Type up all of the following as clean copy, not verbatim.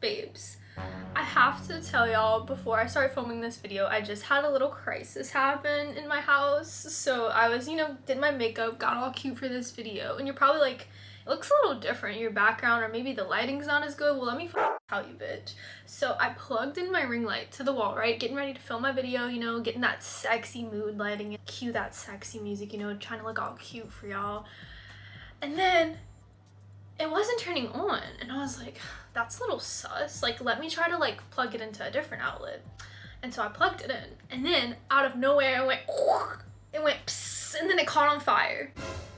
Babes, I have to tell y'all, before I start filming this video, I just had a little crisis happen in my house. So I was, did my makeup, got all cute for this video, and you're probably like, it looks a little different, your background, or maybe the lighting's not as good. Well, let me tell you, bitch. So I plugged in my ring light to the wall, right? Getting ready to film my video, getting that sexy mood lighting, cue that sexy music, trying to look all cute for y'all. And then it wasn't turning on, and I was like, that's a little sus. Like, let me try to like plug it into a different outlet. And so I plugged it in, and then out of nowhere it went psst, and then it caught on fire,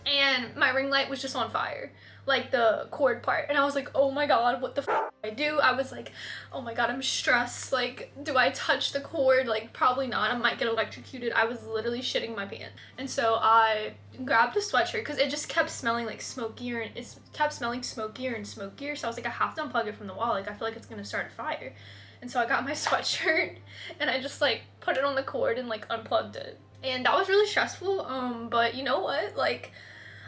and my ring light was just on fire, like the cord part. And I was like, oh my god, what the f do I do? I was like, oh my god, I'm stressed. Like, do I touch the cord? Like, probably not, I might get electrocuted. I was literally shitting my pants. And so I grabbed a sweatshirt because it just kept smelling like smokier, and it kept smelling smokier and smokier. So I was like, I have to unplug it from the wall. Like, I feel like it's gonna start a fire. And so I got my sweatshirt and I just like put it on the cord and like unplugged it. And that was really stressful, but you know what? Like,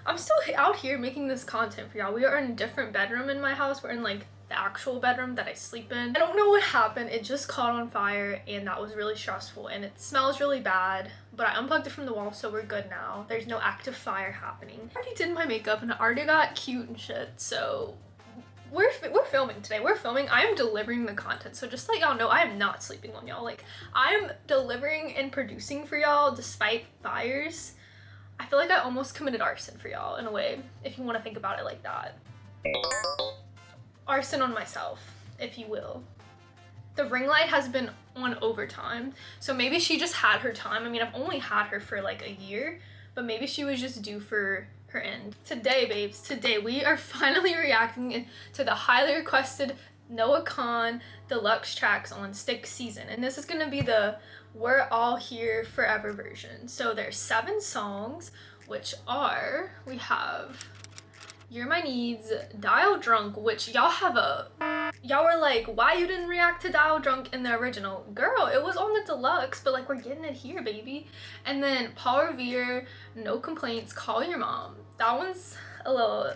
I'm still out here making this content for y'all. We are in a different bedroom in my house. We're in like the actual bedroom that I sleep in. I don't know what happened. It just caught on fire, and that was really stressful, and it smells really bad, but I unplugged it from the wall, so we're good now. There's no active fire happening. I already did my makeup and I already got cute and shit, so we're filming today. We're filming. I am delivering the content, so just let y'all know I am not sleeping on y'all. Like, I am delivering and producing for y'all despite fires. I feel like I almost committed arson for y'all in a way, if you want to think about it like that. Arson on myself, if you will. The ring light has been on overtime, so maybe she just had her time. I mean, I've only had her for like a year, but maybe she was just due for her end. Today, babes, today we are finally reacting to the highly requested Noah Kahan deluxe tracks on Stick Season, and this is gonna be the We're All Here Forever version. So there's 7 songs, which are, we have You're My Needs, Dial Drunk, which y'all were like, why you didn't react to Dial Drunk in the original? Girl, it was on the deluxe, but like, we're getting it here, baby. And then Paul Revere, No Complaints, Call Your Mom. That one's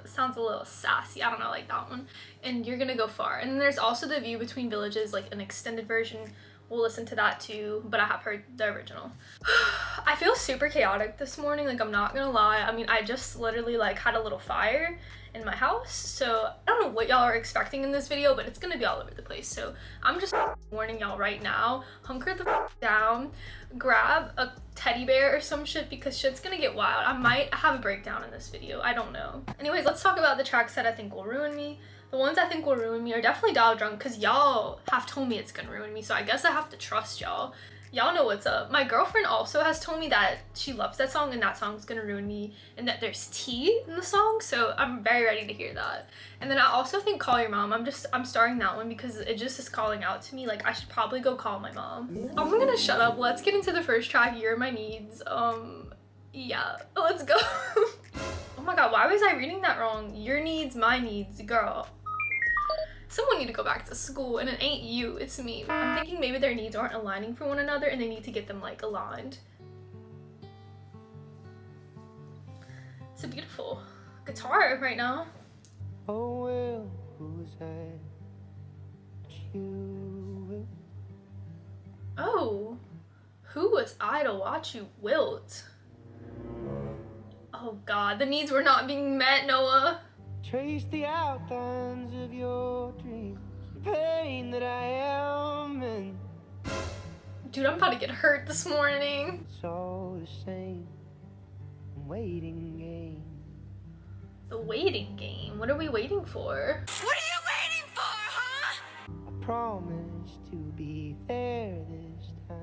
sounds a little sassy. I don't know, like that one. And You're Gonna Go Far. And then there's also The View Between Villages, like an extended version. We'll listen to that too, but I have heard the original. I feel super chaotic this morning, like, I'm not gonna lie. I mean, I just literally like had a little fire in my house, so I don't know what y'all are expecting in this video, but it's gonna be all over the place. So I'm just warning y'all right now, hunker the down, grab a teddy bear or some shit, because shit's gonna get wild. I might have a breakdown in this video, I don't know. Anyways, let's talk about the tracks that I think will ruin me. The ones I think will ruin me are definitely Dial Drunk, because y'all have told me it's gonna ruin me, so I guess I have to trust y'all. Y'all know what's up. My girlfriend also has told me that she loves that song and that song's gonna ruin me, and that there's tea in the song, so I'm very ready to hear that. And then I also think Call Your Mom. I'm starting that one because it just is calling out to me. Like, I should probably go call my mom. I'm gonna shut up. Let's get into the first track, You're My Needs. Yeah, let's go. Oh my god, why was I reading that wrong? Your needs, my needs, girl. Someone need to go back to school, and it ain't you, it's me. I'm thinking maybe their needs aren't aligning for one another and they need to get them like aligned. It's a beautiful guitar right now. Oh well, who's I? You. Oh, who was I to watch you wilt? Oh god, the needs were not being met, Noah. Trace the outlines of your dreams, the pain that I am in. Dude, I'm about to get hurt this morning. It's all the same, waiting game. The waiting game? What are we waiting for? What are you waiting for, huh? I promised to be there this time.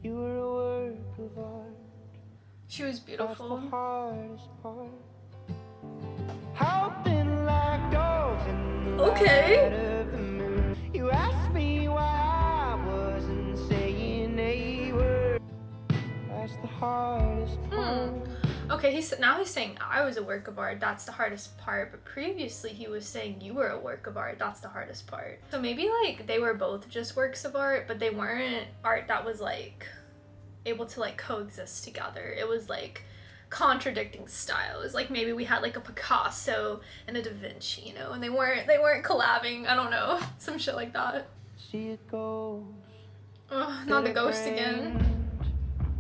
You were a work of art. She was That's beautiful. the hardest part. Hoping like dogs in the Okay. light of the moon. You asked me why I wasn't saying a word. That's the hardest part. Okay, now he's saying I was a work of art, that's the hardest part, but previously he was saying you were a work of art, that's the hardest part. So maybe like they were both just works of art, but they weren't art that was like able to like coexist together. It was like contradicting styles. Like maybe we had like a Picasso and a Da Vinci, you know, and they weren't collabing. I don't know, some shit like that. See it goes. Ugh, not the ghost again.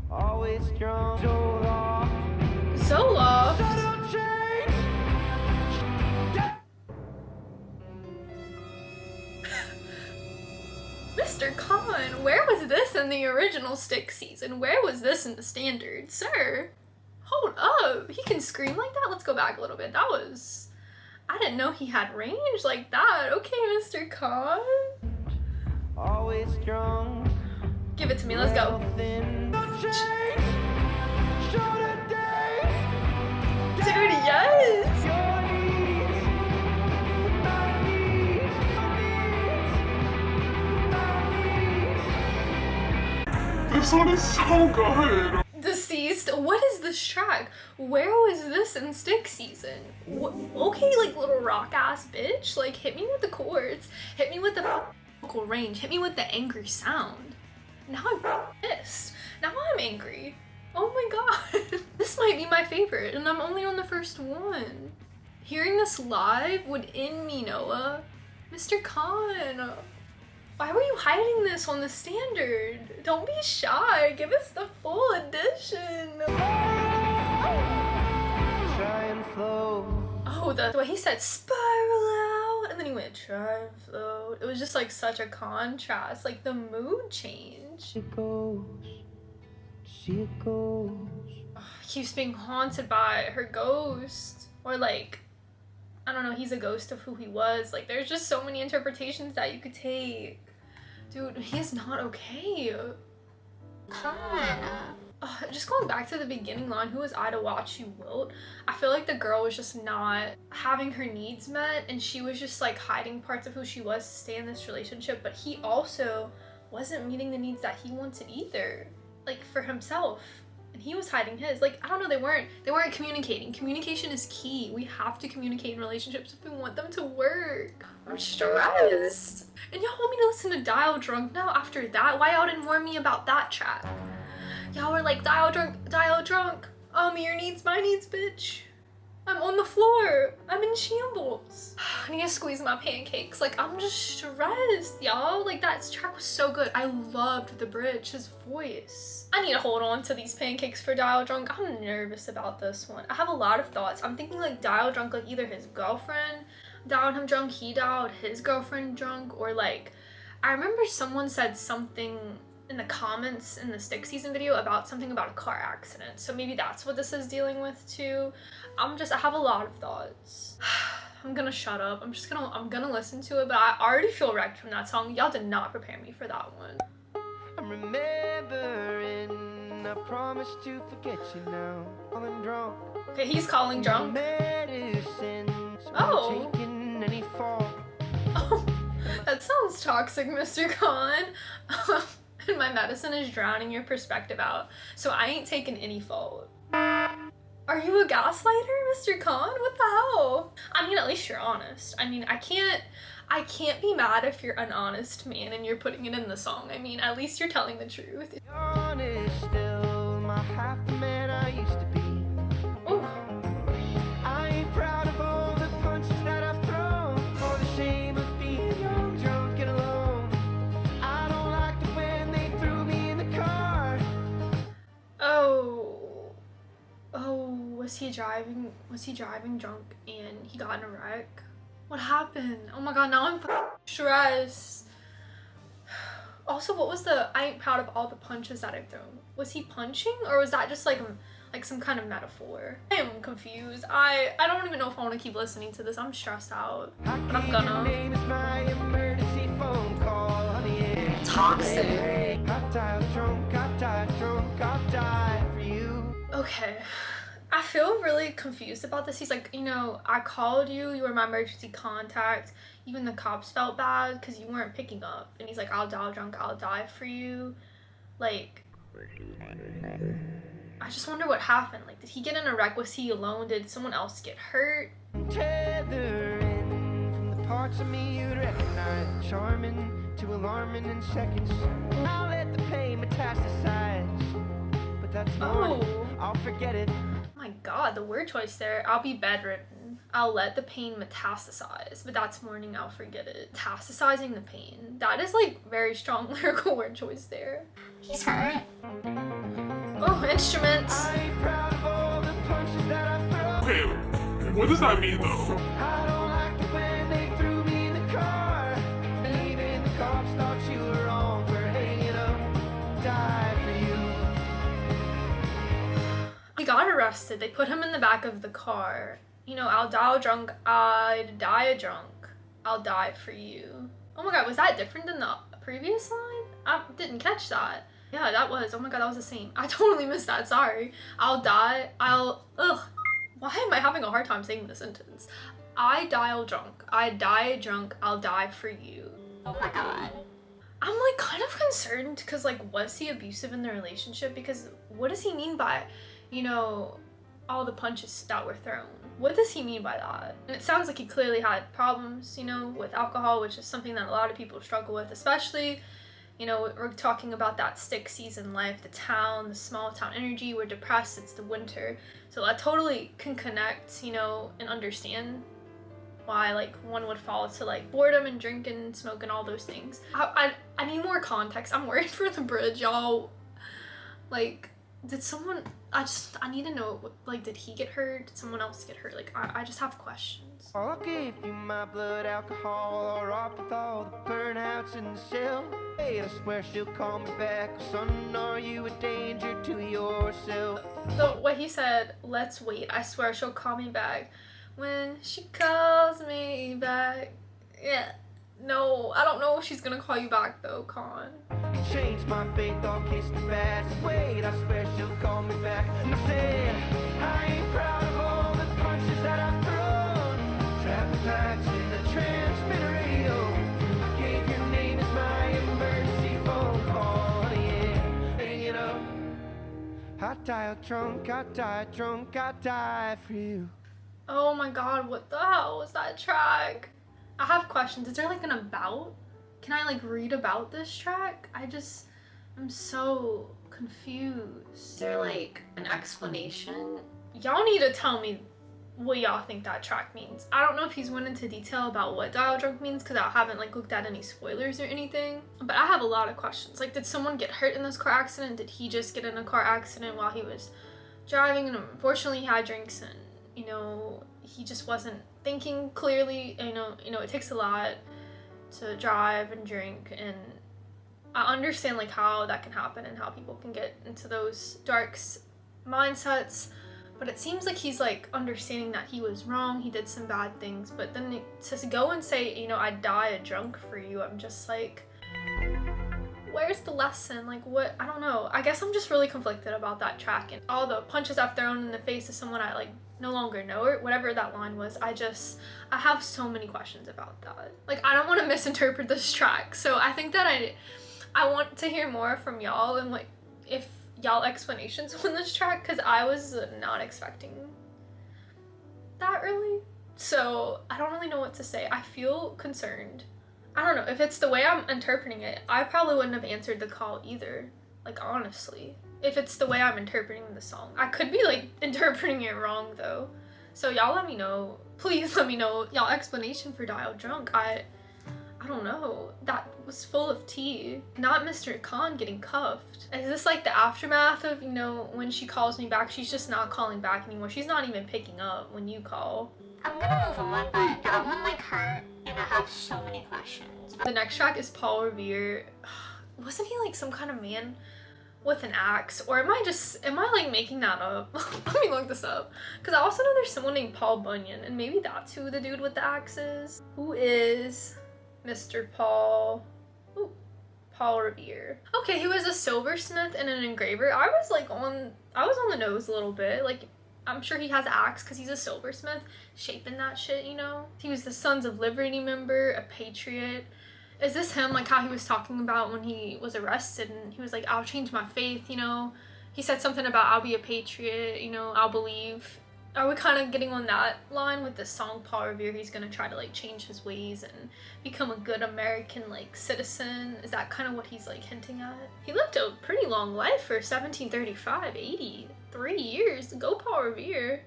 Always strong, so lost. So lost. Mr. Kahan, where was this in the original Stick season? Where was this in the standard? Sir, hold up. He can scream like that? Let's go back a little bit. That was... I didn't know he had range like that. Okay, Mr. Kahan. Always strong. Give it to me. Let's go. Dude, yes. This one is so good. Deceased. What is this track? Where was this in Stick season? Okay, like little rock ass bitch. Like hit me with the chords. Hit me with the vocal range. Hit me with the angry sound. Now I'm pissed. Now I'm angry. Oh my god. This might be my favorite and I'm only on the first one. Hearing this live would end me, Noah. Mr. Khan. Why were you hiding this on the standard? Don't be shy. Give us the full edition. Try and flow. Oh, the way he said spiral out and then he went try and float. It was just like such a contrast. Like the mood change. It goes. See it goes. Keeps being haunted by her ghost. Or like, I don't know, he's a ghost of who he was. Like there's just so many interpretations that you could take. Dude, he's not okay. Just going back to the beginning line, who was I to watch you wilt? I feel like the girl was just not having her needs met and she was just like hiding parts of who she was to stay in this relationship, but he also wasn't meeting the needs that he wanted either, like for himself. And he was hiding his. Like, I don't know, they weren't communicating. Communication is key. We have to communicate in relationships if we want them to work. I'm stressed. And y'all want me to listen to Dial Drunk now after that? Why y'all didn't warn me about that track? Y'all were like, Dial Drunk, your needs, my needs, bitch. I'm on the floor. I'm in shambles. I need to squeeze my pancakes. Like, I'm just stressed, y'all. Like, that track was so good. I loved the bridge, his voice. I need to hold on to these pancakes for Dial Drunk. I'm nervous about this one. I have a lot of thoughts. I'm thinking like Dial Drunk, like either his girlfriend dialed him drunk, he dialed his girlfriend drunk, or like, I remember someone said something in the comments in the Stick season video about something about a car accident. So maybe that's what this is dealing with too. I have a lot of thoughts. I'm gonna shut up. I'm gonna listen to it, but I already feel wrecked from that song. Y'all did not prepare me for that one. I'm remembering, I promise to forget you now. I'm drunk. Okay, he's calling drunk. Oh. Taking any fault. Oh, that sounds toxic, Mr. Khan. And my medicine is drowning your perspective out, so I ain't taking any fault. Are you a gaslighter, Mr. Khan? What the hell? I mean, at least you're honest. I mean, I can't be mad if you're an honest man and you're putting it in the song. I mean, at least you're telling the truth. Honest still, my half the man I used to be. Ooh. I ain't proud of all the punches that I've thrown, or the shame of being young, drunk and alone. I don't like it when they threw me in the car. Oh, was he driving drunk and he got in a wreck? What happened? Oh my god, now I'm stressed. Also, what was the I ain't proud of all the punches that I've thrown? Was he punching or was that just like some kind of metaphor? I am confused. I don't even know if I want to keep listening to this. I'm stressed out, but I'm gonna. Toxic. Okay, I feel really confused about this. He's like, you know, I called you, you were my emergency contact. Even the cops felt bad because you weren't picking up. And he's like, I'll dial drunk, I'll die for you. Like, I just wonder what happened. Like, did he get in a wreck? Was he alone? Did someone else get hurt? Tethering from the parts of me you'd recognize, charming to alarming in seconds. I'll let the pain metastasize, but that's morning. I'll forget it. my god, the word choice there. I'll be bedridden. I'll let the pain metastasize, but that's morning, I'll forget it. Metastasizing the pain. That is like very strong lyrical word choice there. He's hurt. Oh, instruments. I ain't proud of all the punches that I've thrown. Okay, what does that mean though? I don't like it when they threw me in the car. And even the cops thought you were wrong for hanging up. Die for you. He got arrested. They put him in the back of the car. You know, I'll die drunk. I'd die drunk. I'll die for you. Oh my god, was that different than the previous line? I didn't catch that. Yeah, that was. Oh my god, that was the same. I totally missed that. Sorry. I'll die. Ugh. Why am I having a hard time saying this sentence? I dial drunk. I die drunk. I'll die for you. Oh my god. I'm like kind of concerned because like, was he abusive in the relationship? Because what does he mean by, you know, all the punches that were thrown? What does he mean by that? And it sounds like he clearly had problems, you know, with alcohol, which is something that a lot of people struggle with, especially, you know, we're talking about that stick season life, the town, the small town energy. We're depressed, it's the winter. So I totally can connect, you know, and understand why like one would fall to like boredom and drinking, smoking, all those things. I need more context. I'm worried for the bridge, y'all. Like, did someone, I need to know, like, did he get hurt? Did someone else get hurt? Like, I just have questions. I'll give you my blood alcohol, or up with all the burnouts in the cell. Hey, I swear she'll call me back. Son, are you a danger to yourself? So what he said, let's wait. I swear she'll call me back when she calls me back. Yeah. No, I don't know if she's gonna call you back though, Kahan. Change my faith, I'll kiss the bass. Wait, I swear she'll call me back. And I said, I ain't proud of all the punches that I've thrown. Traffic lights in the transmitter radio. Gave your name as my emergency phone call. Yeah, hang it up. I dial drunk, I die drunk, I die for you. Oh my god, what the hell was that track? I have questions. Is there like an about? Can I like read about this track? I'm so confused. Is there like an explanation? Y'all need to tell me what y'all think that track means. I don't know if he's went into detail about what dial drunk means because I haven't like looked at any spoilers or anything. But I have a lot of questions. Like, did someone get hurt in this car accident? Did he just get in a car accident while he was driving? And unfortunately he had drinks and, you know, he just wasn't thinking clearly. You know, it takes a lot to drive and drink, and I understand like how that can happen and how people can get into those dark mindsets, but it seems like he's like understanding that he was wrong, he did some bad things, but then to go and say, you know, I die drunk for you, I'm just like, where's the lesson? Like, what? I don't know. I guess I'm just really conflicted about that track and all the punches I've thrown in the face of someone I like no longer know, or whatever that line was. I have so many questions about that. Like, I don't want to misinterpret this track, so I think that I want to hear more from y'all and like if y'all explanations on this track, because I was not expecting that really. So I don't really know what to say. I feel concerned. I don't know if it's the way I'm interpreting it. I probably wouldn't have answered the call either, like, honestly, if it's the way I'm interpreting the song. I could be like interpreting it wrong though, so y'all let me know. Please let me know y'all explanation for dial drunk. I don't know. That was full of tea. Not Mr. Khan getting cuffed. Is this like the aftermath of, you know, when she calls me back, she's just not calling back anymore. She's not even picking up when you call. I'm gonna move on, but that one like hurt, and I have so many questions. The next track is Paul Revere. Wasn't he like some kind of man with an axe? Or am I like making that up? Let me look this up. Because I also know there's someone named Paul Bunyan, and maybe that's who the dude with the axe is. Who is Mr. Paul? Ooh, Paul Revere. Okay, he was a silversmith and an engraver. I was on the nose a little bit. Like, I'm sure he has an axe because he's a silversmith, shaping that shit, you know? He was the Sons of Liberty member, a patriot. Is this him, like how he was talking about when he was arrested and he was like, I'll change my faith, you know? He said something about I'll be a patriot, you know, I'll believe Are we kind of getting on that line with the song Paul Revere? He's gonna try to like change his ways and become a good American like citizen. Is that kind of what he's like hinting at? He lived a pretty long life for 1735, 83 years. Go Paul Revere.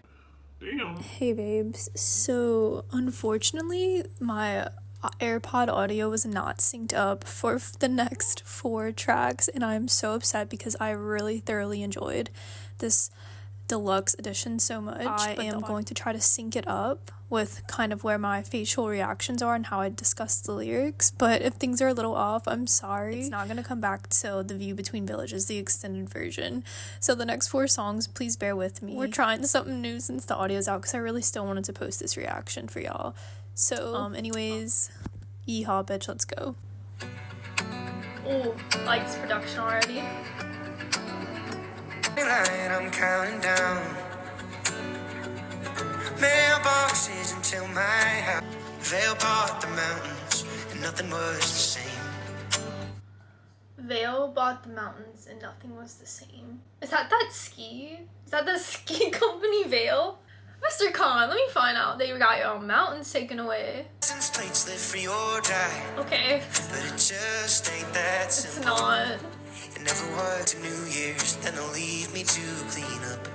Damn. Hey babes, so unfortunately my AirPod audio was not synced up for the next 4 tracks, and I'm so upset because I really thoroughly enjoyed this deluxe edition so much. I am going to try to sync it up with kind of where my facial reactions are and how I discuss the lyrics, but if things are a little off, I'm sorry. It's not gonna come back till The View Between Villages, the extended version. So the next 4 songs, please bear with me. We're trying something new since the audio's out because I really still wanted to post this reaction for y'all. So anyways, yeehaw bitch, let's go. Oh, like this production already. I'm counting down mailboxes until my house. Vale bought the mountains and nothing was the same. Vale bought the mountains and nothing was the same. Is that ski? Is that the ski company Vale? Mr. Kahan, let me find out that you got your own mountains taken away. Since plates live free or die. Okay. But it just ain't that It's simple. not. It never was to New Year's, then they'll leave me to clean up.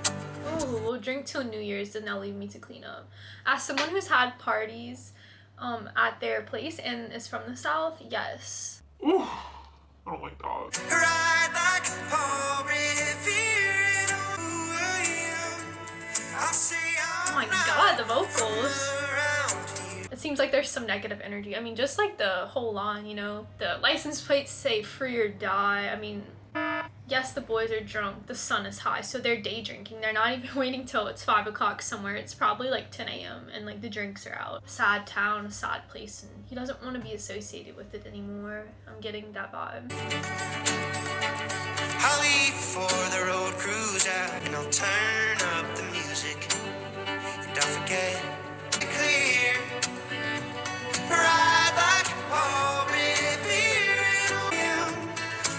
Ooh, we'll drink till New Year's, then they'll leave me to clean up. As someone who's had parties at their place and is from the South, yes. Ooh, I don't like that. Ride like Paul Revere. Oh my god, the vocals. It seems like there's some negative energy. I mean, just like the whole line, you know, the license plates say free or die. I mean, yes, the boys are drunk, the sun is high, so they're day drinking. They're not even waiting till it's 5 o'clock somewhere. It's probably like 10 a.m. and like the drinks are out. Sad town, a sad place, and he doesn't want to be associated with it anymore. I'm getting that vibe. I'll leave for the road cruise out and I'll turn up the music and I'll forget to clear. Ride like Paul Revere.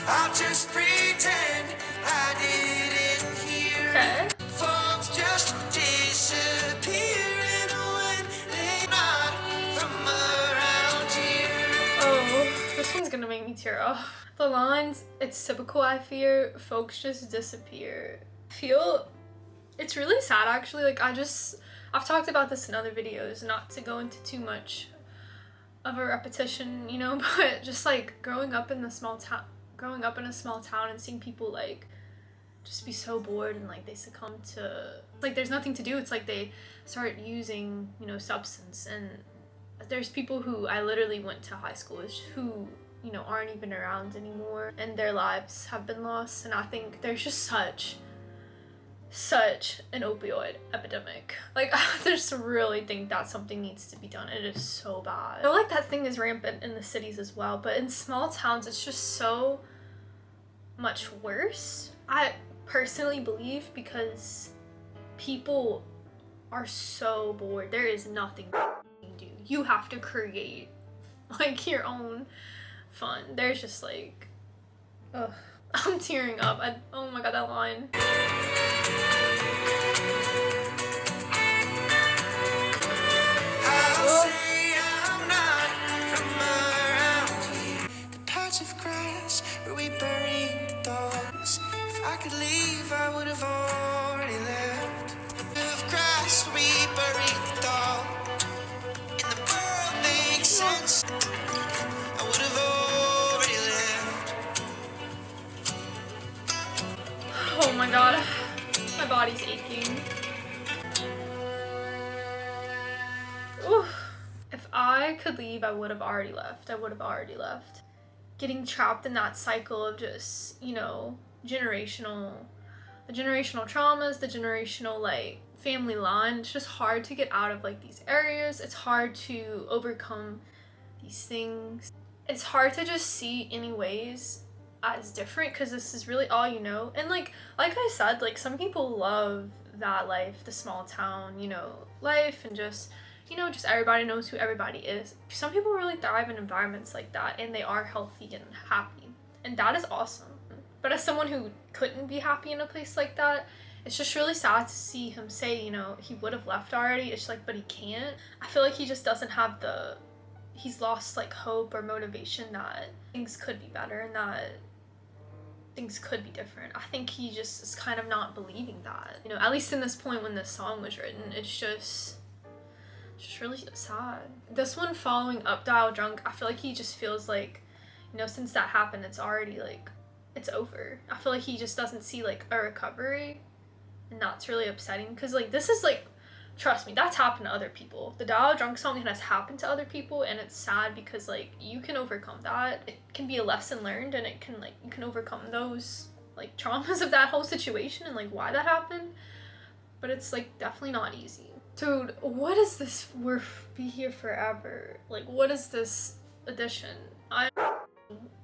I'll just pretend I didn't hear. Okay. Folks just disappearing when they're not from around here. Oh, this one's gonna make me tear up. The lines, it's typical I fear, folks just disappear. It's really sad actually. Like I've talked about this in other videos, not to go into too much of a repetition, you know, but just like growing up in a small town and seeing people like just be so bored and like they succumb to, like there's nothing to do. It's like they start using, you know, substance, and there's people who I literally went to high school with who, you know, aren't even around anymore and their lives have been lost. And I think there's just such an opioid epidemic. Like, I just really think that something needs to be done. It is so bad. I feel like that thing is rampant in the cities as well, but in small towns it's just so much worse. I personally believe because people are so bored. There is nothing you can do. You have to create like your own fun. There's just like, ugh. I'm tearing up. Oh my god, that line. I'll say I'm not from around here. The patch of grass where we buried the dogs. If I could leave, I would have already left. Of grass where we buried the dog. And the world makes sense. I would have already left. Oh my god, my body's aching. Oof. If I could leave, I would have already left. Getting trapped in that cycle of just, you know, the generational traumas, the generational like family line. It's just hard to get out of like these areas. It's hard to overcome these things. It's hard to just see any ways as different because this is really all you know. And like I said, like some people love that life, the small town, you know, life, and just, you know, just everybody knows who everybody is. Some people really thrive in environments like that and they are healthy and happy, and that is awesome. But as someone who couldn't be happy in a place like that, it's just really sad to see him say, you know, he would have left already. It's like, but he can't. I feel like he just doesn't have he's lost like hope or motivation that things could be better and that things could be different. I think he just is kind of not believing that. You know, at least in this point when this song was written, it's just really sad. This one following up Dial Drunk, I feel like he just feels like, you know, since that happened, it's already like, it's over. I feel like he just doesn't see like a recovery, and that's really upsetting because like this is like, trust me, that's happened to other people. The Dial Drunk song has happened to other people, and it's sad because like you can overcome that. It can be a lesson learned, and it can like, you can overcome those like traumas of that whole situation and like why that happened, but it's like definitely not easy. Dude, what is this Be Here Forever? Like, what is this edition? I'm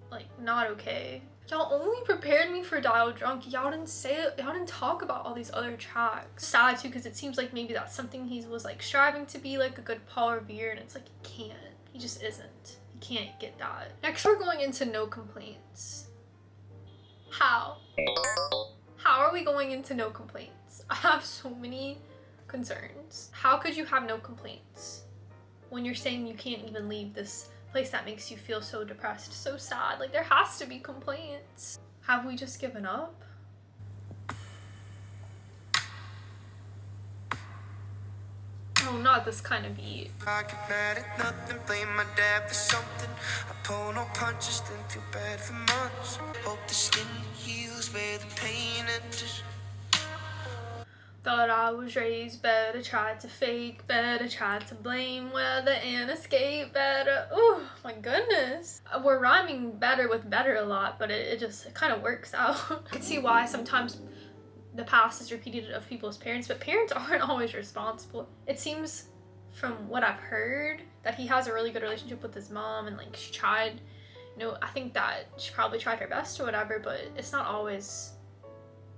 like not okay. Y'all only prepared me for Dial Drunk. Y'all didn't say it. Y'all didn't talk about all these other tracks. Sad too, because it seems like maybe that's something he was like striving to be like a good Paul Revere, and it's like he can't. He just isn't. He can't get that. Next, we're going into No Complaints. How? How are we going into No Complaints? I have so many concerns. How could you have no complaints when you're saying you can't even leave this place that makes you feel so depressed, so sad? Like, there has to be complaints. Have we just given up? Oh, not this kind of beat. I get mad at nothing, blame my dad for something. I pull no punches, then feel bad for months. Hope the skin heals where the pain enters. Thought I was raised better, tried to fake better, tried to blame weather and escape better. Oh my goodness. We're rhyming better with better a lot, but it kind of works out. I can see why sometimes the past is repeated of people's parents, but parents aren't always responsible. It seems from what I've heard that he has a really good relationship with his mom, and like she tried, you know, I think that she probably tried her best or whatever, but it's not always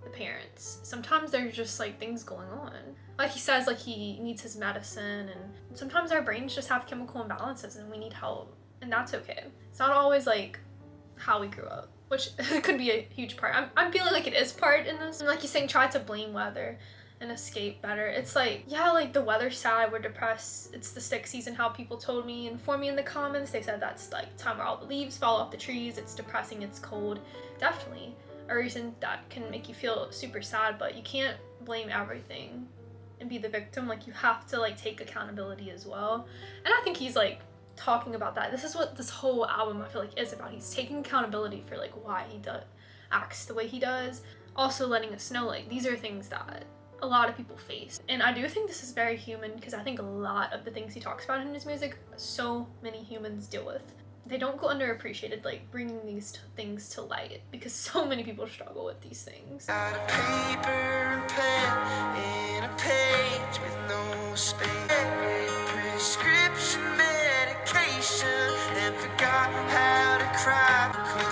the parents. Sometimes there's just like things going on. Like he says, like he needs his medicine, and sometimes our brains just have chemical imbalances and we need help, and that's okay. It's not always like how we grew up, which could be a huge part. I'm feeling like it is part in this. And like he's saying, try to blame weather and escape better. It's like, yeah, like the weather's sad, we're depressed, it's the sick season, how people told me and for me in the comments. They said that's like time where all the leaves fall off the trees, it's depressing, it's cold. Definitely a reason that can make you feel super sad, but you can't blame everything and be the victim. Like you have to like take accountability as well. And I think he's like talking about that. This is what this whole album I feel like is about. He's taking accountability for like why he acts the way he does. Also letting us know like these are things that a lot of people face. And I do think this is very human, because I think a lot of the things he talks about in his music, so many humans deal with. They don't go underappreciated, like bringing these things to light, because so many people struggle with these things. Got a paper and pen and a page with no space. Prescription medication and forgot how to cry and complain.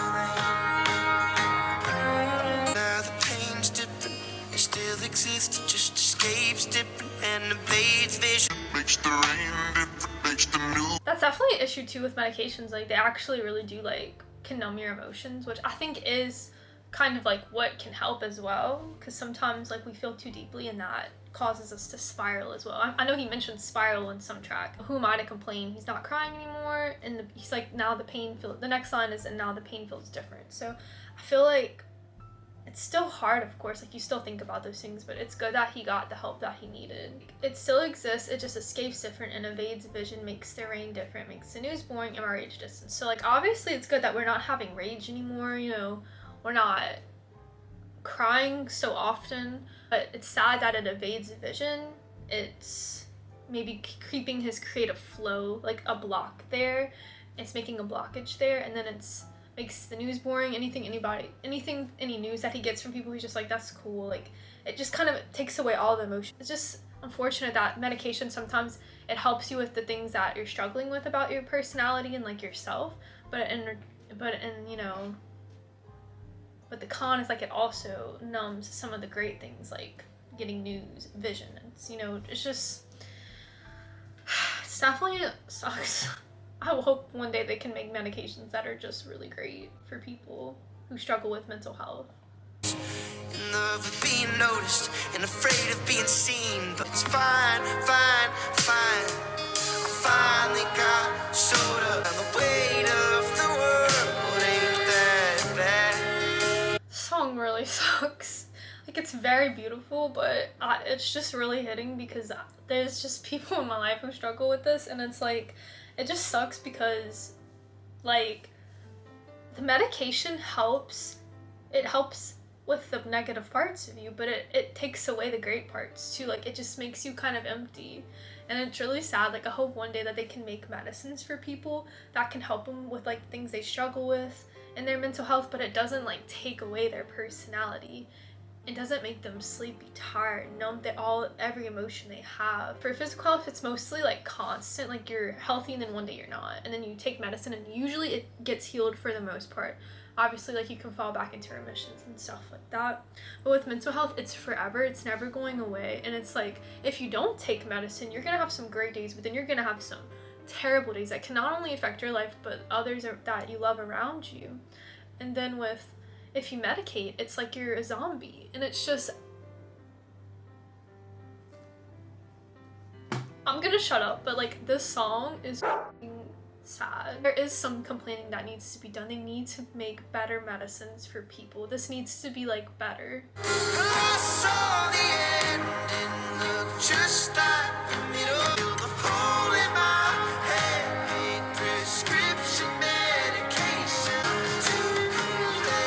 Now the pain's different, it still exists, it just escapes different and evades vision. Makes the rain different, makes the new. That's definitely an issue too with medications. Like they actually really do like can numb your emotions, which I think is kind of like what can help as well, because sometimes like we feel too deeply and that causes us to spiral as well. I know he mentioned spiral in some track. Who am I to complain? He's not crying anymore, and he's like, now the pain feels, the next line is, and now the pain feels different. So I feel like it's still hard, of course, like you still think about those things, but it's good that he got the help that he needed. It still exists, it just escapes different and evades vision, makes the rain different, makes the news boring, and our rage distance. So like obviously it's good that we're not having rage anymore, you know, we're not crying so often, but it's sad that it evades vision. It's maybe creeping his creative flow, like a block there. It's making a blockage there, and then it's makes the news boring. Any news that he gets from people, he's just like, that's cool. Like it just kind of takes away all the emotion. It's just unfortunate that medication sometimes it helps you with the things that you're struggling with about your personality and like yourself, but the con is like it also numbs some of the great things like getting news, vision. It's, you know, it's just, it's definitely sucks. I hope one day they can make medications that are just really great for people who struggle with mental health. in love with being noticed and afraid of being seen. But it's fine, fine, fine. I finally got showed up. The weight of the world ain't that bad. Song really sucks. Like, it's very beautiful, but it's just really hitting because there's just people in my life who struggle with this, and it's like, it just sucks because, like, the medication helps. It helps with the negative parts of you, but it takes away the great parts too. Like, it just makes you kind of empty. And it's really sad. Like, I hope one day that they can make medicines for people that can help them with, like, things they struggle with in their mental health, but it doesn't, like, take away their personality. It doesn't make them sleepy, tired, numb, every emotion they have. For physical health, it's mostly like constant, like you're healthy and then one day you're not. And then you take medicine and usually it gets healed for the most part. Obviously, like, you can fall back into remissions and stuff like that. But with mental health, it's forever. It's never going away. And it's like, if you don't take medicine, you're gonna have some great days, but then you're gonna have some terrible days that can not only affect your life, but others that you love around you. And then if you medicate, it's like you're a zombie. And it's just, I'm gonna shut up, but like, this song is sad. There is some complaining that needs to be done. They need to make better medicines for people. This needs to be like better. I saw the end and looked just like the middle. The hole in my head, prescription medication to complain.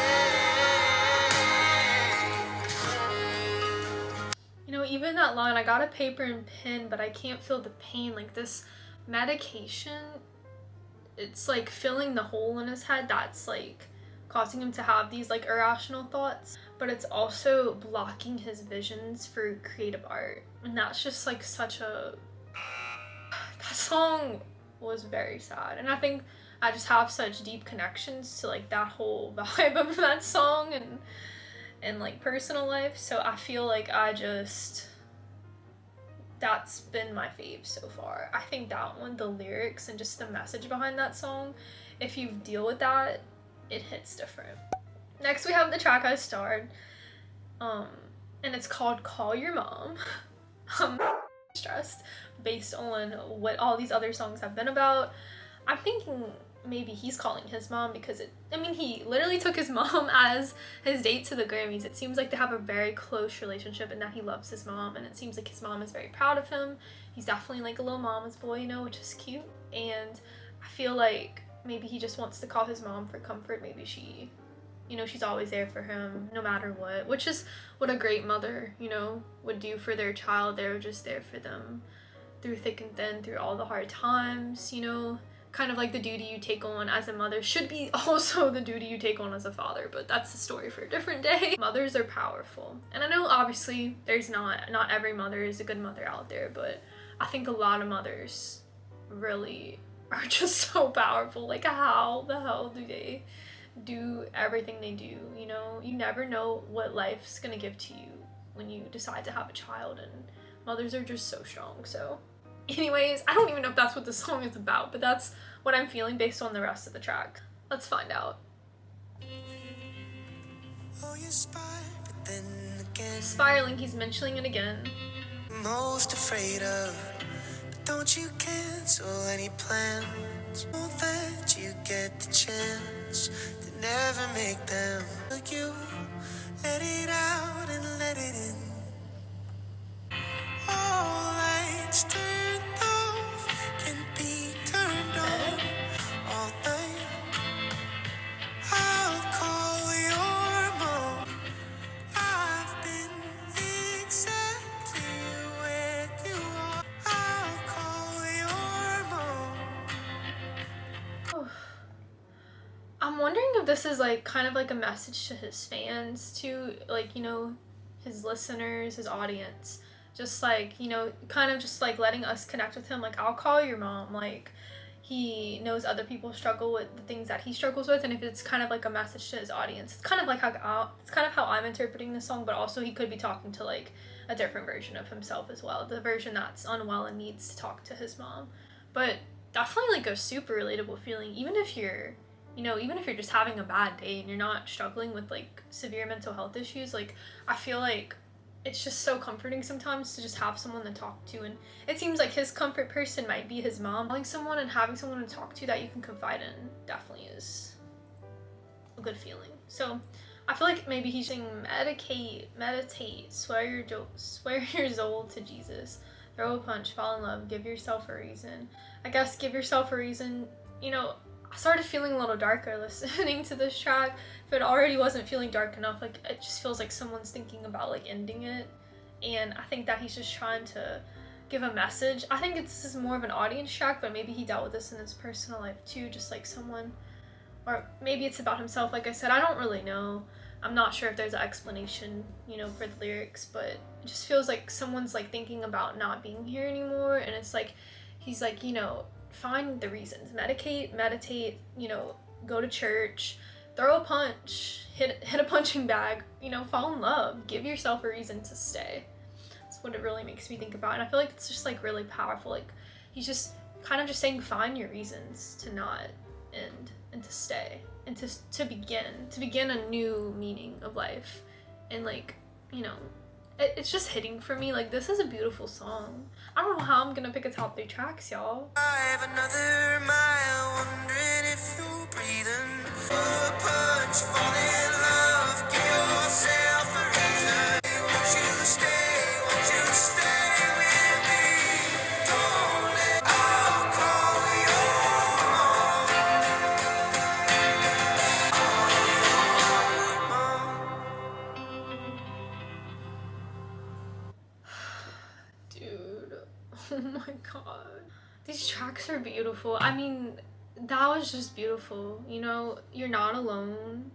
You know, even that line, I got a paper and pen, but I can't feel the pain. Like, this medication, it's like filling the hole in his head that's like causing him to have these like irrational thoughts, but it's also blocking his visions for creative art. And that's just like that song was very sad. And I think I just have such deep connections to like that whole vibe of that song and like personal life. So I feel like that's been my fave so far. I think that one, the lyrics and just the message behind that song, if you deal with that, it hits different. Next we have the track I starred, and it's called Call Your Mom. I'm stressed based on what all these other songs have been about. I'm thinking maybe he's calling his mom because he literally took his mom as his date to the Grammys. It seems like they have a very close relationship and that he loves his mom, and it seems like his mom is very proud of him. He's definitely like a little mama's boy, you know, which is cute. And I feel like maybe he just wants to call his mom for comfort. Maybe she, you know, she's always there for him no matter what, which is what a great mother, you know, would do for their child. They're just there for them through thick and thin, through all the hard times, you know. Kind of like the duty you take on as a mother should be also the duty you take on as a father, but that's a story for a different day. Mothers are powerful. And I know obviously there's not every mother is a good mother out there, but I think a lot of mothers really are just so powerful. Like, how the hell do they do everything they do, you know? You never know what life's gonna give to you when you decide to have a child, and mothers are just so strong. So anyways, I don't even know if that's what the song is about, but that's what I'm feeling based on the rest of the track. Let's find out. Oh, you spy, but then again, Spiraling, he's mentioning it again. most afraid of, but don't you cancel any plans? Know that you get the chance to never make them. Like you, let it out and let it in. All lights turned off can be turned on all night. I'll call your mom. I've been exactly where you are. I'll call your mom. I'm wondering if this is like kind of like a message to his fans too, like, you know, his listeners, his audience. Just like, you know, kind of just like letting us connect with him. Like, I'll call your mom. Like, he knows other people struggle with the things that he struggles with, and if it's kind of like a message to his audience, it's kind of like how I'm interpreting the song. But also he could be talking to like a different version of himself as well, the version that's unwell and needs to talk to his mom. But definitely like a super relatable feeling, even if you're you know, even if you're just having a bad day and you're not struggling with like severe mental health issues, like I feel like it's just so comforting sometimes to just have someone to talk to. And it seems like his comfort person might be his mom. Having someone and having someone to talk to that you can confide in definitely is a good feeling. So I feel like maybe he's saying meditate, swear your soul to Jesus, throw a punch, fall in love, give yourself a reason. I guess give yourself a reason. You know, I started feeling a little darker listening to this track. If it already wasn't feeling dark enough, like it just feels like someone's thinking about like ending it. And I think that he's just trying to give a message. I think this is more of an audience track, but maybe he dealt with this in his personal life too, just like someone, or maybe it's about himself. Like I said, I don't really know. I'm not sure if there's an explanation, you know, for the lyrics, but it just feels like someone's like thinking about not being here anymore. And it's like, he's like, you know, find the reasons, meditate, you know, go to church, throw a punch, hit a punching bag, you know, fall in love, give yourself a reason to stay. That's what it really makes me think about. And I feel like it's just like really powerful. Like he's just kind of just saying, find your reasons to not end and to stay and to begin a new meaning of life. And like, you know, it's just hitting for me. Like, this is a beautiful song. I don't know how I'm gonna pick a top 3 tracks, y'all. I have another mile, wondering if you're breathing. A punch, fall in love, give yourself a reason. Won't you stay with me? Don't let, I'll call Dude, oh my god. These tracks are beautiful. I mean, that was just beautiful. You know, you're not alone.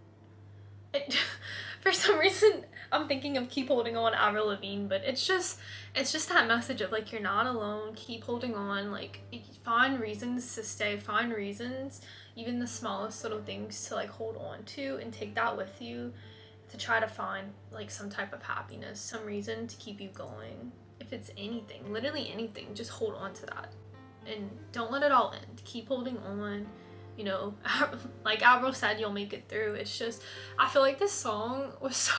For some reason, I'm thinking of Keep Holding On, Avril Lavigne, but it's just that message of like, you're not alone, keep holding on, like find reasons to stay, find reasons, even the smallest little things to like hold on to and take that with you to try to find like some type of happiness, some reason to keep you going. If it's anything, literally anything, just hold on to that and don't let it all end. Keep holding on. You know, like Avril said, you'll make it through. It's just, I feel like this song was so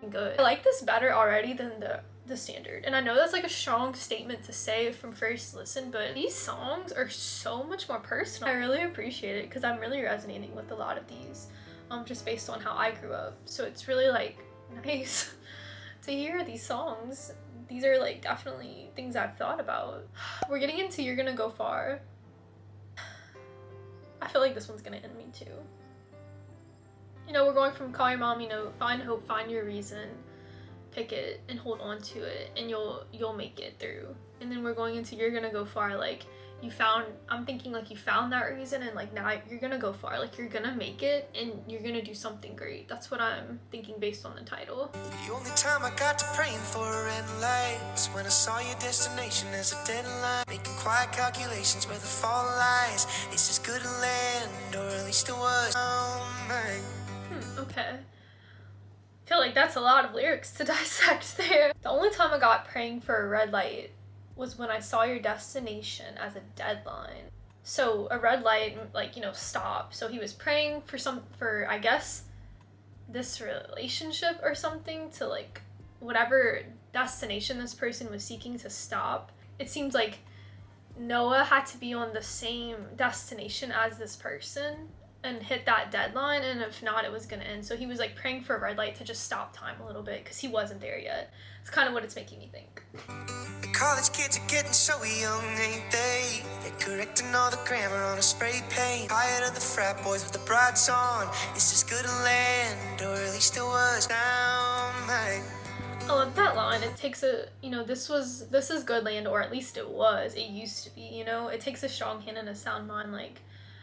good. I like this better already than the standard. And I know that's like a strong statement to say from first listen, but these songs are so much more personal. I really appreciate it because I'm really resonating with a lot of these, just based on how I grew up. So it's really like nice to hear these songs. These are like definitely things I've thought about. We're getting into You're Gonna Go Far. I feel like this one's gonna end me too. You know, we're going from call your mom, you know, find hope, find your reason, pick it and hold on to it, and you'll make it through. And then we're going into You're Gonna Go Far, like I'm thinking like you found that reason and like now you're gonna go far, like you're gonna make it and you're gonna do something great. That's what I'm thinking based on the title. The only time I got to praying for a red light was when I saw your destination as a deadline. Making quiet calculations where the fall lies. Is this good to land, or at least it was. Oh my. Okay. I feel like that's a lot of lyrics to dissect there. The only time I got praying for a red light was when I saw your destination as a deadline. So a red light, like, you know, stop. So he was praying for I guess this relationship or something to like whatever destination this person was seeking to stop. It seems like Noah had to be on the same destination as this person and hit that deadline, and if not, it was gonna end. So he was like praying for a red light to just stop time a little bit because he wasn't there yet. It's kind of what it's making me think. The college kids are getting so young, ain't they? They're correcting all the grammar on a spray paint. Tired of the frat boys with the brights on. Is this good to land, or at least it was down my... I love that line. It takes a, you know, this is good land, or at least it was. It used to be, you know. It takes a strong hand and a sound mind. Like,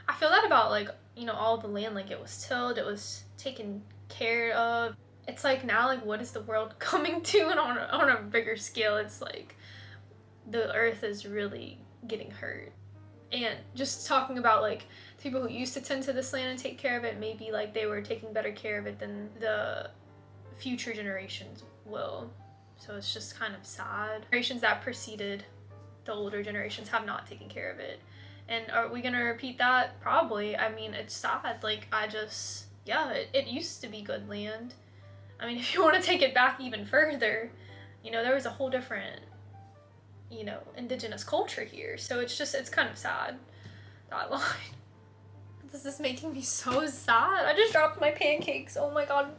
I feel that about, like, you know, all the land. Like, it was tilled, it was taken care of. It's like now, like, what is the world coming to? And on a bigger scale, it's like the earth is really getting hurt. And just talking about, like, people who used to tend to this land and take care of it, maybe, like, they were taking better care of it than the future generations will. So it's just kind of sad. Generations that preceded the older generations have not taken care of it. And are we gonna repeat that? Probably. I mean, it's sad. Like, yeah, it used to be good land. I mean, if you want to take it back even further, you know, there was a whole different, you know, indigenous culture here. So it's kind of sad, that line. This is making me so sad. I just dropped my pancakes. Oh my god.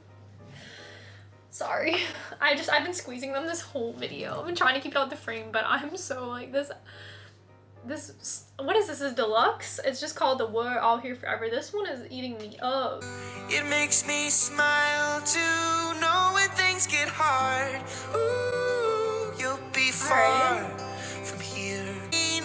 Sorry. I've been squeezing them this whole video. I've been trying to keep it out the frame, but I'm so like this, what is this? Is deluxe? It's just called the We're All Here Forever. This one is eating me up. It makes me smile to know when things get hard. Ooh, you'll be far from here.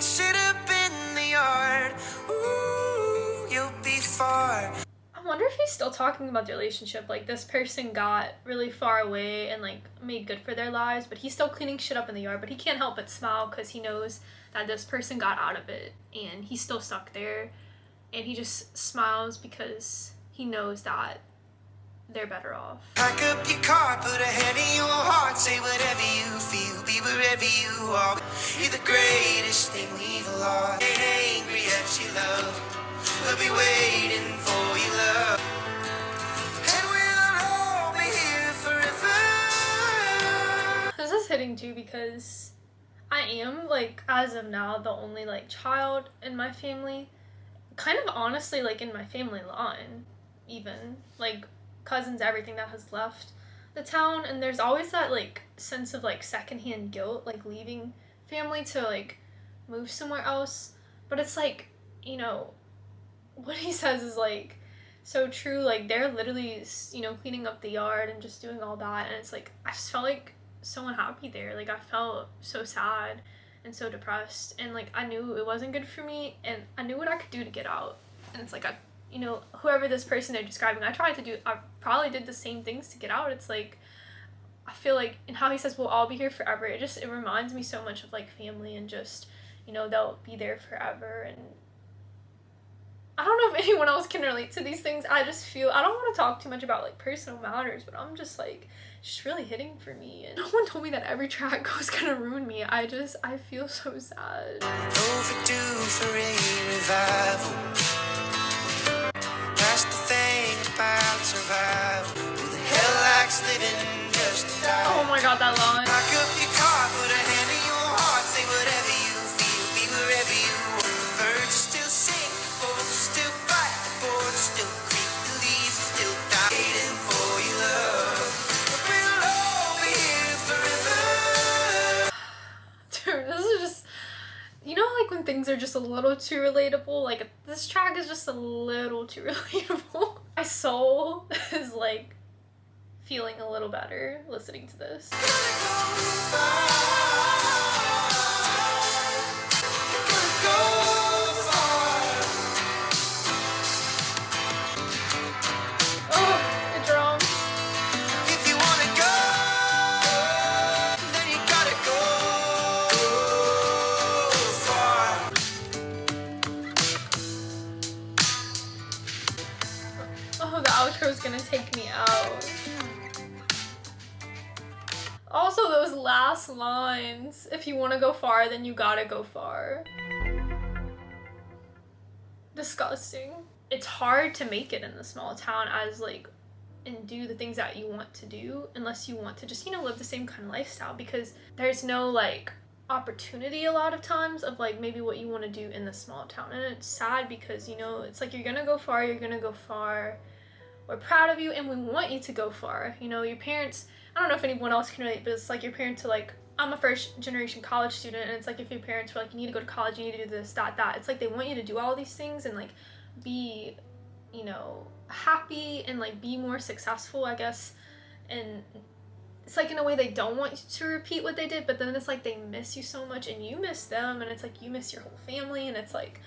Sit up in the yard. Ooh, you'll be far. I wonder if he's still talking about the relationship. Like, this person got really far away and like made good for their lives, but he's still cleaning shit up in the yard. But he can't help but smile because he knows that this person got out of it and he's still stuck there. And he just smiles because he knows that they're better off. Pack up your car, put a hand in your heart, say whatever you feel, be wherever you are. You're the greatest thing we've lost. Ain't angry at your love, we'll be waiting for your love. And we'll all be here forever. This is hitting too because I am, like, as of now, the only like child in my family. Kind of honestly, like, in my family line, even like cousins, everything that has left the town. And there's always that like sense of like secondhand guilt, like leaving family to like move somewhere else. But it's like, you know, what he says is like so true. Like, they're literally, you know, cleaning up the yard and just doing all that, and it's like I just felt like so unhappy there. Like, I felt so sad and so depressed, and like I knew it wasn't good for me, and I knew what I could do to get out. And it's like, you know, whoever this person they're describing, I probably did the same things to get out. It's like, I feel like, and how he says we'll all be here forever, it reminds me so much of like family, and just, you know, they'll be there forever. And I don't know if anyone else can relate to these things. I just feel, I don't want to talk too much about like personal matters, but I'm just like, just really hitting for me. And no one told me that every track was gonna ruin me. I feel so sad. Overdue for a revival. That's the thing about survival. Who the hell likes living just to die? Oh my god, that line. Pack up your car, put a hand in your heart, say whatever you feel, be wherever you are. The birds are still sing, the folks are still fight, the boards are still creak, the leaves are still die. Waiting for your love, but we'll all be here forever. Dude, this is just, you know, like when things are just a little too relatable. Like, this track is just a little too relatable. My soul is like feeling a little better listening to this. Oh, the drums. If you wanna go, then you gotta go far. Oh, the outro's gonna take me out. Also, those last lines. If you want to go far, then you gotta go far. Disgusting. It's hard to make it in the small town as like, and do the things that you want to do, unless you want to just, you know, live the same kind of lifestyle, because there's no like opportunity a lot of times of like maybe what you want to do in the small town. And it's sad because, you know, it's like you're gonna go far. We're proud of you and we want you to go far. You know, your parents, I don't know if anyone else can relate, but it's like your parents are like, I'm a first generation college student, and it's like if your parents were like, you need to go to college, you need to do this, that, it's like they want you to do all these things and like be, you know, happy and like be more successful, I guess. And it's like in a way they don't want you to repeat what they did, but then it's like they miss you so much and you miss them, and it's like you miss your whole family, and it's like,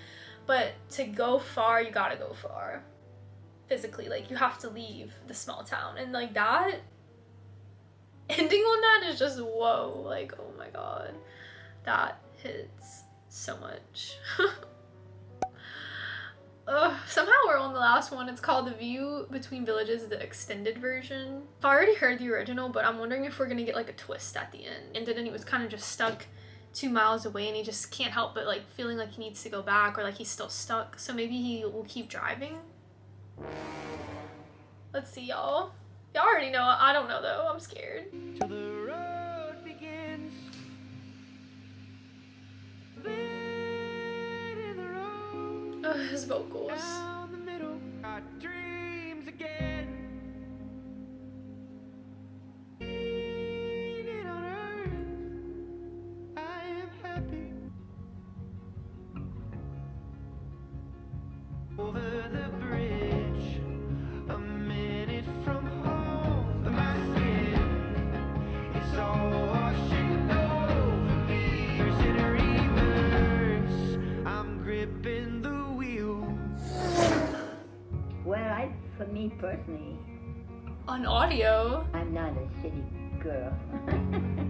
but to go far, you gotta go far. Physically, like you have to leave the small town, and like that ending on that is just whoa, like oh my god, that hits so much. Somehow we're on the last one. It's called The View Between Villages, the extended version. I've already heard the original, but I'm wondering if we're gonna get like a twist at the end. And then he was kind of just stuck 2 miles away and he just can't help but like feeling like he needs to go back or like he's still stuck. So maybe he will keep driving. Let's see, y'all. Y'all already know. I don't know though. I'm scared. Till the road begins. Bleed in the road. Ugh, his vocals. Down the middle. Our dreams again. Leaning on earth. I am happy. Over the bridge. A minute from home. But my skin. It's all washing over me. Is it a reverse? I'm gripping the wheel. Well, for me personally, On audio. I'm not a city girl.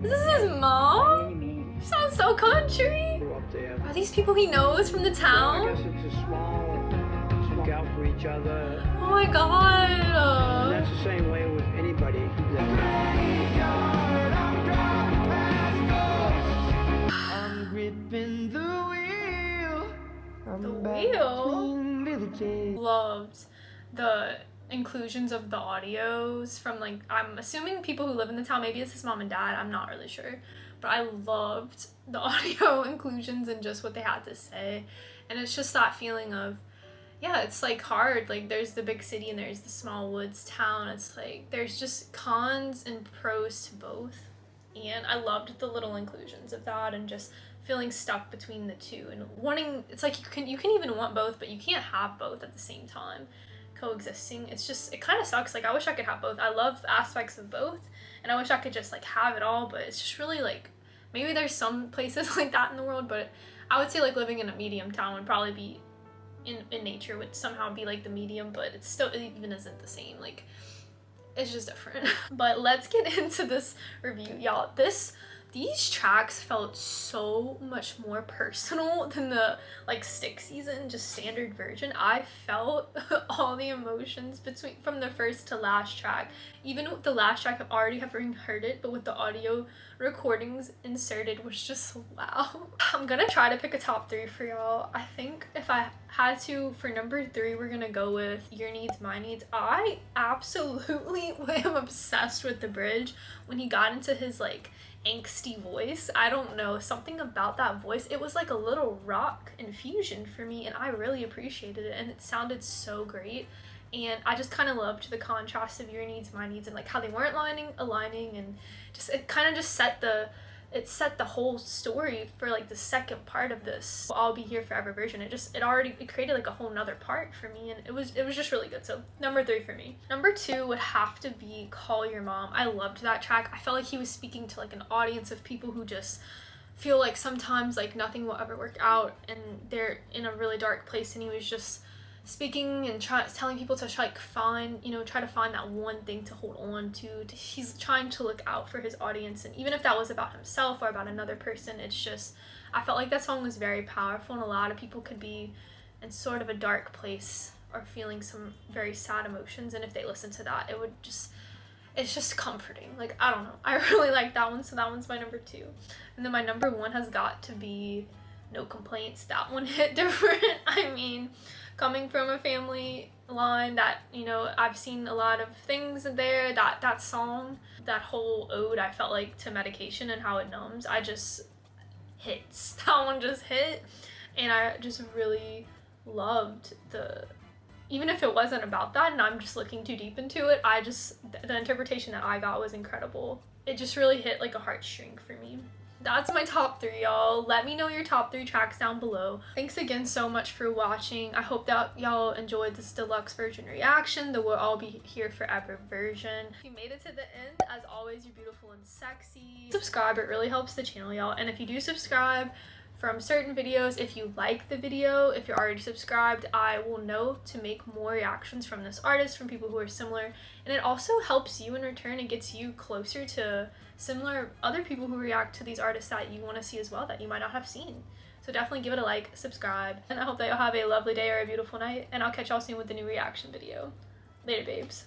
This is his By mom? any means. Sounds so country. Grew up there. Are these people he knows from the I town? guess it's a small, look out for each other. Oh my And god. that's the same way with anybody that I'm gripping the wheel. I'm The back wheel? between villages. Loved the inclusions of the audios from like, I'm assuming people who live in the town, maybe it's his mom and dad, I'm not really sure, but I loved the audio inclusions and just what they had to say. And it's just that feeling of, yeah, it's like hard, like there's the big city and there's the small woods town. It's like there's just cons and pros to both, and I loved the little inclusions of that and just feeling stuck between the two and wanting, it's like you can even want both, but you can't have both at the same time coexisting. It's just, it kind of sucks. Like I wish I could have both. I love aspects of both and I wish I could just like have it all, but it's just really like, maybe there's some places like that in the world, but I would say like living in a medium town would probably be in nature would somehow be like the medium, but it's still, it even isn't the same. Like it's just different. But let's get into this review, y'all. These tracks felt so much more personal than the like stick season just standard version. I felt all the emotions from the first to last track. Even with the last track, I've already heard it, but with the audio recordings inserted was just wow. I'm gonna try to pick a top 3 for y'all. I think if I had to, for number 3, we're gonna go with Your Needs, My Needs. I absolutely am obsessed with the bridge when he got into his like angsty voice. I don't know, something about that voice, it was like a little rock infusion for me and I really appreciated it and it sounded so great. And I just kind of loved the contrast of Your Needs, My Needs and like how they weren't aligning and just it kind of just set the whole story for like the second part of this I'll Be Here Forever version. It created like a whole nother part for me and it was just really good. So number 3 for me. Number 2 would have to be Call Your Mom. I loved that track. I felt like he was speaking to like an audience of people who just feel like sometimes like nothing will ever work out and they're in a really dark place, and he was just speaking and telling people to try to find that one thing to hold on to. He's trying to look out for his audience, and even if that was about himself or about another person, it's just, I felt like that song was very powerful and a lot of people could be in sort of a dark place or feeling some very sad emotions, and if they listen to that, it's just comforting. Like, I don't know, I really like that one, so that one's my number 2. And then my number 1 has got to be No Complaints. That one hit different. I mean, coming from a family line that, I've seen a lot of things there, that song, that whole ode, I felt like, to medication and how it numbs, hits. That one just hit, and I just really loved even if it wasn't about that and I'm just looking too deep into it, the interpretation that I got was incredible. It just really hit like a heartstring for me. That's my top 3, y'all. Let me know your top 3 tracks down below. Thanks again so much for watching. I hope that y'all enjoyed this deluxe version reaction, the We'll All Be Here Forever version. If you made it to the end, as always, you're beautiful and sexy. Subscribe, it really helps the channel, y'all. And if you do subscribe from certain videos, if you like the video, if you're already subscribed, I will know to make more reactions from this artist, from people who are similar. And it also helps you in return. It gets you closer to similar other people who react to these artists that you want to see as well, that you might not have seen. So definitely give it a like, subscribe, and I hope that you'll have a lovely day or a beautiful night, and I'll catch y'all soon with the new reaction video. Later, babes.